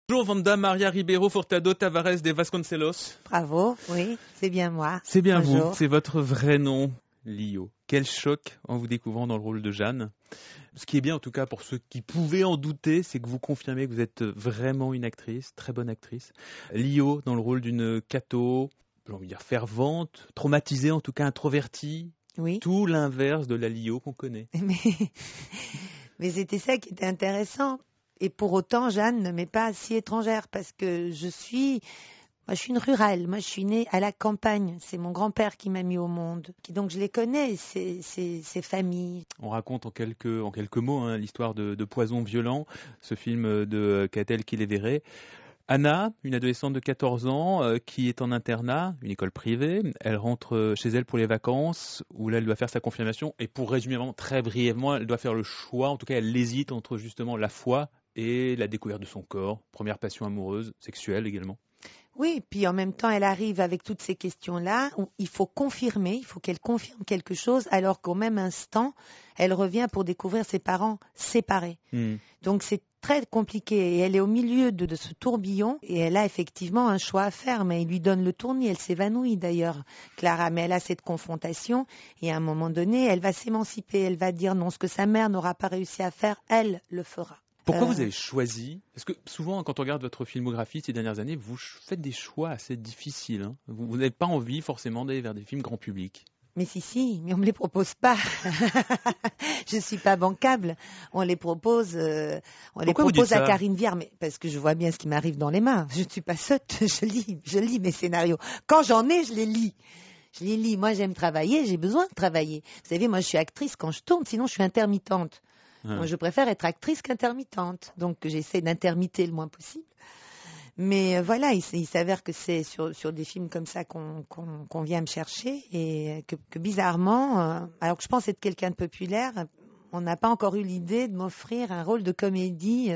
Bonjour Wanda Maria Ribeiro Furtado Tavares de Vasconcelos. Bravo, oui, c'est bien moi. C'est bien Bonjour. vous, c'est votre vrai nom, Lio. Quel choc en vous découvrant dans le rôle de Jeanne. Ce qui est bien en tout cas pour ceux qui pouvaient en douter, c'est que vous confirmez que vous êtes vraiment une actrice, très bonne actrice. Lio dans le rôle d'une catho, j'ai envie de dire fervente, traumatisée en tout cas introvertie. Oui. Tout l'inverse de la Lio qu'on connaît. Mais c'était ça qui était intéressant. Et pour autant, Jeanne ne m'est pas si étrangère parce que je suis une rurale. Moi, je suis née à la campagne. C'est mon grand-père qui m'a mis au monde. Donc, je les connais, ces familles. On raconte en quelques mots l'histoire de Poison violent, ce film de Catel Kilevere. Anna, une adolescente de 14 ans qui est en internat, une école privée. Elle rentre chez elle pour les vacances où là, elle doit faire sa confirmation. Et pour résumer vraiment très brièvement, elle doit faire le choix. En tout cas, elle hésite entre justement la foi et la découverte de son corps. Première passion amoureuse, sexuelle également. Oui, puis en même temps, elle arrive avec toutes ces questions-là où il faut qu'elle confirme quelque chose, alors qu'au même instant, elle revient pour découvrir ses parents séparés. Donc c'est très compliqué et elle est au milieu de ce tourbillon et elle a effectivement un choix à faire, mais il lui donne le tournis, elle s'évanouit d'ailleurs, Clara, mais elle a cette confrontation et à un moment donné, elle va s'émanciper, elle va dire non, ce que sa mère n'aura pas réussi à faire, elle le fera. Pourquoi vous avez choisi? Parce que souvent, quand on regarde votre filmographie ces dernières années, vous faites des choix assez difficiles. Vous n'avez pas envie forcément d'aller vers des films grand public. Mais mais on me les propose pas. Je suis pas bancable. On les propose à Karine Viard, mais parce que je vois bien ce qui m'arrive dans les mains. Je ne suis pas sotte. Je lis mes scénarios. Quand j'en ai, je les lis. Je les lis. Moi, j'aime travailler. J'ai besoin de travailler. Vous savez, moi, je suis actrice quand je tourne. Sinon, je suis intermittente. Moi, je préfère être actrice qu'intermittente. Donc, j'essaie d'intermiter le moins possible. Mais voilà, il s'avère que c'est sur des films comme ça qu'on vient me chercher et que bizarrement, alors que je pense être quelqu'un de populaire, on n'a pas encore eu l'idée de m'offrir un rôle de comédie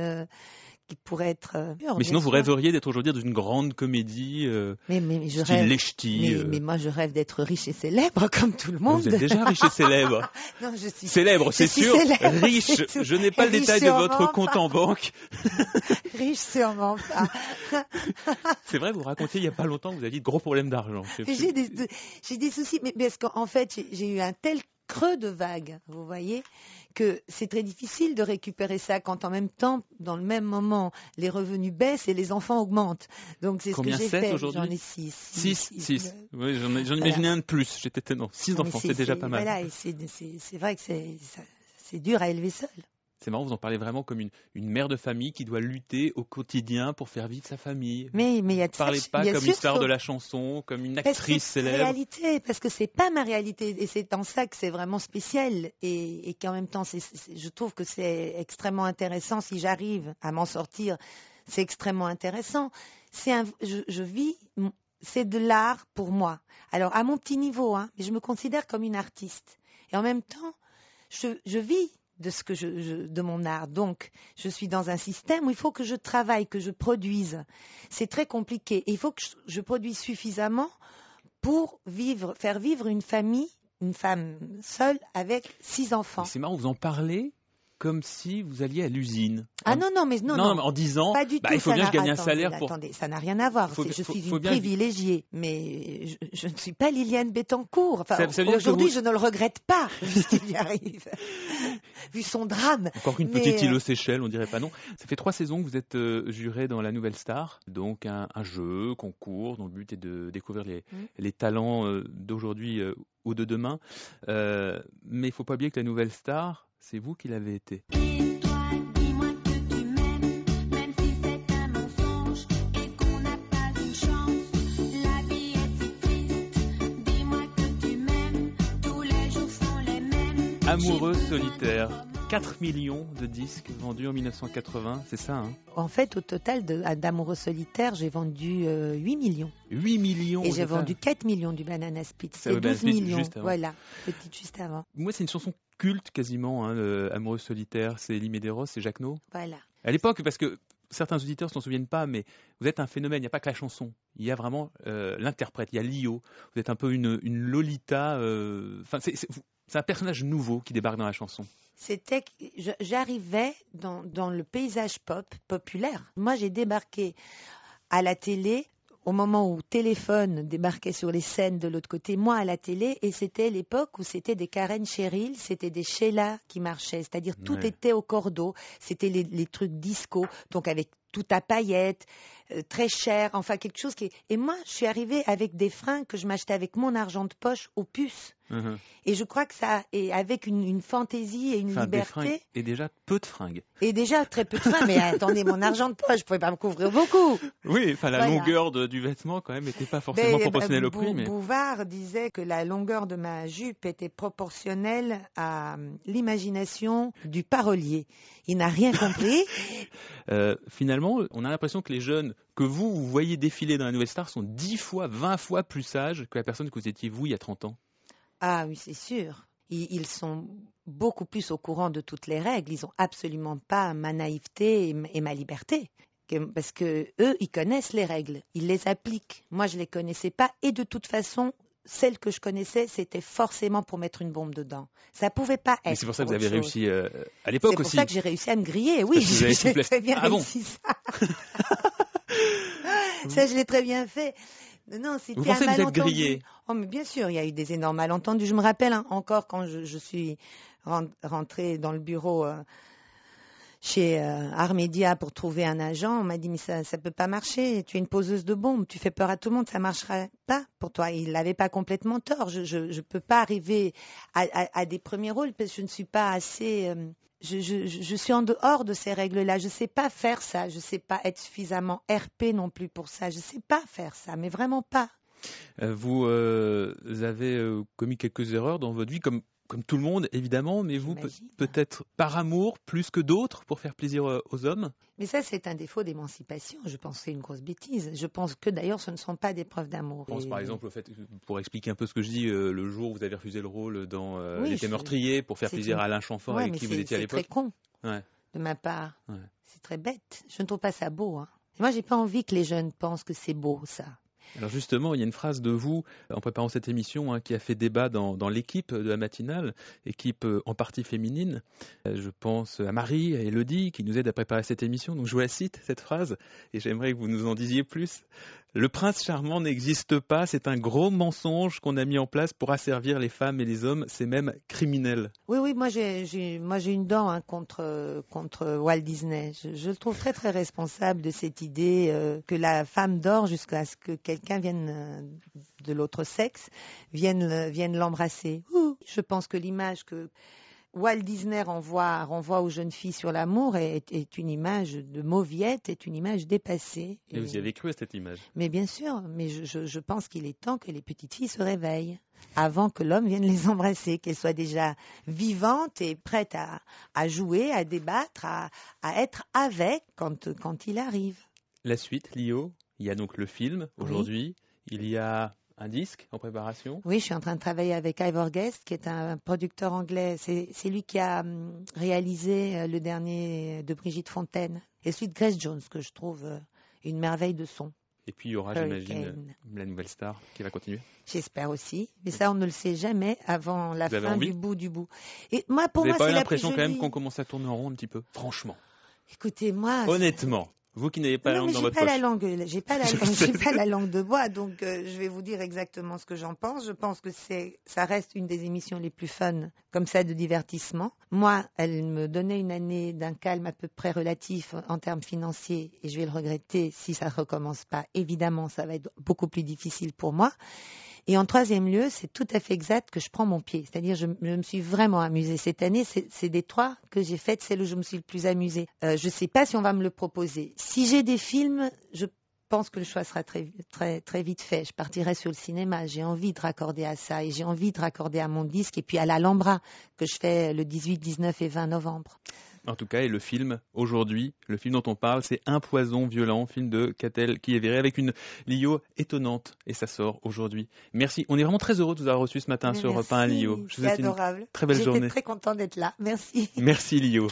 qui pourrait être pur. Mais sinon, vous rêveriez d'être aujourd'hui dans une grande comédie mais je style rêve, Lechti. Mais moi, je rêve d'être riche et célèbre comme tout le monde. Vous êtes déjà riche et célèbre. Non, je suis célèbre, c'est sûr. Célèbre, riche, je n'ai pas le détail de votre compte en banque. Riche, sûrement pas. C'est vrai, vous racontiez il n'y a pas longtemps que vous aviez de gros problèmes d'argent. J'ai des soucis, mais parce qu'en fait, j'ai eu un tel creux de vague, vous voyez, que c'est très difficile de récupérer ça quand en même temps, dans le même moment, les revenus baissent et les enfants augmentent. Donc c'est Combien ce que j'ai fait. Aujourd'hui j'en ai 6. 6. Oui, j'en imaginais un de plus. J'étais étonnant. 6 enfants, c'est déjà pas mal. Voilà, et c'est vrai que c'est dur à élever seul. C'est marrant, vous en parlez vraiment comme une mère de famille qui doit lutter au quotidien pour faire vivre sa famille. Mais il y a de ça. Parlez pas comme une star de la chanson, comme une actrice célèbre. Réalité, parce que c'est pas ma réalité, et c'est en ça que c'est vraiment spécial, et qu'en même temps, je trouve que c'est extrêmement intéressant si j'arrive à m'en sortir. C'est extrêmement intéressant. Je vis. C'est de l'art pour moi. Alors à mon petit niveau, mais je me considère comme une artiste, et en même temps, je vis de mon art. Donc, je suis dans un système où il faut que je travaille, que je produise. C'est très compliqué. Et il faut que je produise suffisamment pour faire vivre une famille, une femme seule avec 6 enfants. C'est marrant, vous en parlez comme si vous alliez à l'usine. Non, en disant, pas du tout, il faut bien que je gagne un salaire pour... Attendez, ça n'a rien à voir. Je suis une privilégiée, mais je ne suis pas Liliane Bettencourt. Enfin, aujourd'hui, je ne le regrette pas, vu ce qui lui arrive, vu son drame. Encore une petite île aux Seychelles, on dirait pas non. Ça fait 3 saisons que vous êtes jurée dans la Nouvelle Star, donc un jeu, concours, dont le but est de découvrir les talents d'aujourd'hui ou de demain. Mais il ne faut pas oublier que la Nouvelle Star, c'est vous qui l'avez été. Et toi, dis-moi que tu m'aimes, même si c'est un mensonge et qu'on n'a pas une chance. La vie est si triste, dis-moi que tu m'aimes, tous les jours sont les mêmes. Amoureux solitaire, 4 millions de disques vendus en 1980, c'est ça En fait, au total d'Amoureux solitaire, j'ai vendu 8 millions. 8 millions. Et j'ai vendu 4 millions du Banana Split. C'est 12 millions. Voilà, petite juste avant. Moi, c'est une chanson culte quasiment, Amoureux solitaire, c'est Elie Medeiros, c'est Jacques No. Voilà. À l'époque, parce que certains auditeurs ne s'en souviennent pas, mais vous êtes un phénomène, il n'y a pas que la chanson. Il y a vraiment l'interprète, il y a Lio. Vous êtes un peu une Lolita. C'est un personnage nouveau qui débarque dans la chanson. c'était que j'arrivais dans le paysage populaire. Moi, j'ai débarqué à la télé au moment où Téléphone débarquait sur les scènes de l'autre côté, moi à la télé, et c'était l'époque où c'était des Karen Cheryl, c'était des Sheila qui marchaient, c'est-à-dire tout était au cordeau, c'était les trucs disco, donc avec tout à paillettes, très cher, enfin quelque chose qui... Et moi, je suis arrivée avec des fringues que je m'achetais avec mon argent de poche aux puces. Et je crois que ça, et avec une fantaisie et une liberté. Et déjà peu de fringues. Et déjà très peu de fringues, mais attendez, mon argent de poche, je pouvais pas me couvrir beaucoup. Oui, enfin la longueur du vêtement quand même n'était pas forcément proportionnelle au prix. Mais... Bouvard disait que la longueur de ma jupe était proportionnelle à l'imagination du parolier. Il n'a rien compris. Finalement, on a l'impression que les jeunes que vous voyez défiler dans la Nouvelle Star sont 10 fois, 20 fois plus sages que la personne que vous étiez vous il y a 30 ans. Ah oui, c'est sûr. Ils sont beaucoup plus au courant de toutes les règles. Ils n'ont absolument pas ma naïveté et ma liberté. Parce que eux, ils connaissent les règles. Ils les appliquent. Moi, je les connaissais pas. Et de toute façon, celles que je connaissais, c'était forcément pour mettre une bombe dedans. Ça pouvait pas être. Mais c'est pour ça que vous avez réussi à l'époque aussi. C'est pour ça que j'ai réussi à me griller. Oui, j'ai très bien réussi ça. Ça, je l'ai très bien fait. Non, c'était vous pensez un malentendu. Vous êtes grillé? Oh, mais bien sûr, il y a eu des énormes malentendus. Je me rappelle encore quand je suis rentrée dans le bureau chez Armédia pour trouver un agent. On m'a dit, mais ça peut pas marcher. Tu es une poseuse de bombes. Tu fais peur à tout le monde. Ça marchera pas pour toi. Il n'avait pas complètement tort. Je peux pas arriver à des premiers rôles parce que je ne suis pas assez... Je suis en dehors de ces règles-là. Je sais pas faire ça. Je sais pas être suffisamment RP non plus pour ça. Je sais pas faire ça, mais vraiment pas. Vous avez commis quelques erreurs dans votre vie, comme tout le monde, évidemment, mais vous, peut-être par amour plus que d'autres, pour faire plaisir aux hommes. Mais ça, c'est un défaut d'émancipation. Je pense que c'est une grosse bêtise. Je pense que d'ailleurs, ce ne sont pas des preuves d'amour. Je pense par exemple au fait, pour expliquer un peu ce que je dis, le jour où vous avez refusé le rôle dans J'étais meurtrier pour faire plaisir à Alain Chamfort avec qui vous étiez à l'époque. C'est très con de ma part. C'est très bête. Je ne trouve pas ça beau. Et moi, j'ai pas envie que les jeunes pensent que c'est beau, ça. Alors justement, il y a une phrase de vous, en préparant cette émission, qui a fait débat dans l'équipe de la matinale, équipe en partie féminine. Je pense à Marie, à Élodie, qui nous aident à préparer cette émission. Donc je vous la cite, cette phrase, et j'aimerais que vous nous en disiez plus. Le prince charmant n'existe pas, c'est un gros mensonge qu'on a mis en place pour asservir les femmes et les hommes, c'est même criminel. Oui, moi j'ai une dent contre Walt Disney. Je le trouve très très responsable de cette idée que la femme dort jusqu'à ce que quelqu'un vienne de l'autre sexe vienne l'embrasser. Je pense que l'image que Walt Disney renvoie aux jeunes filles sur l'amour est une image de mauviette, est une image dépassée. Et vous y avez cru à cette image? Mais bien sûr, mais je pense qu'il est temps que les petites filles se réveillent avant que l'homme vienne les embrasser, qu'elles soient déjà vivantes et prêtes à jouer, à débattre, à être avec quand il arrive. La suite, Lio, il y a donc le film aujourd'hui, il y a un disque en préparation? Oui, je suis en train de travailler avec Ivor Guest, qui est un producteur anglais. C'est lui qui a réalisé le dernier de Brigitte Fontaine et celui de Grace Jones, que je trouve une merveille de son. Et puis il y aura, j'imagine, la Nouvelle Star qui va continuer. J'espère aussi, mais ça on ne le sait jamais avant la fin du bout du bout. Et moi, pour moi, c'est la plus jolie. Vous avez pas l'impression quand même qu'on commence à tourner en rond un petit peu, franchement? Écoutez, moi, honnêtement. Vous qui n'avez pas la langue dans votre poche. J'ai pas la langue de bois, donc je vais vous dire exactement ce que j'en pense. Je pense que ça reste une des émissions les plus fun, comme ça, de divertissement. Moi, elle me donnait une année d'un calme à peu près relatif en termes financiers, et je vais le regretter si ça recommence pas. Évidemment, ça va être beaucoup plus difficile pour moi. Et en troisième lieu, c'est tout à fait exact que je prends mon pied. C'est-à-dire, je me suis vraiment amusée cette année. C'est des 3 que j'ai faites, celle où je me suis le plus amusée. Je ne sais pas si on va me le proposer. Si j'ai des films, je pense que le choix sera très, très, très vite fait. Je partirai sur le cinéma. J'ai envie de raccorder à ça et j'ai envie de raccorder à mon disque et puis à l'Alhambra que je fais le 18, 19 et 20 novembre. En tout cas, et le film aujourd'hui, le film dont on parle, c'est Un poison violent, film de Catel qui est viré avec une Lio étonnante. Et ça sort aujourd'hui. Merci. On est vraiment très heureux de vous avoir reçu ce matin sur Europe 1 Lio. C'est adorable. Très belle journée. J'étais très contente d'être là. Merci. Merci Lio.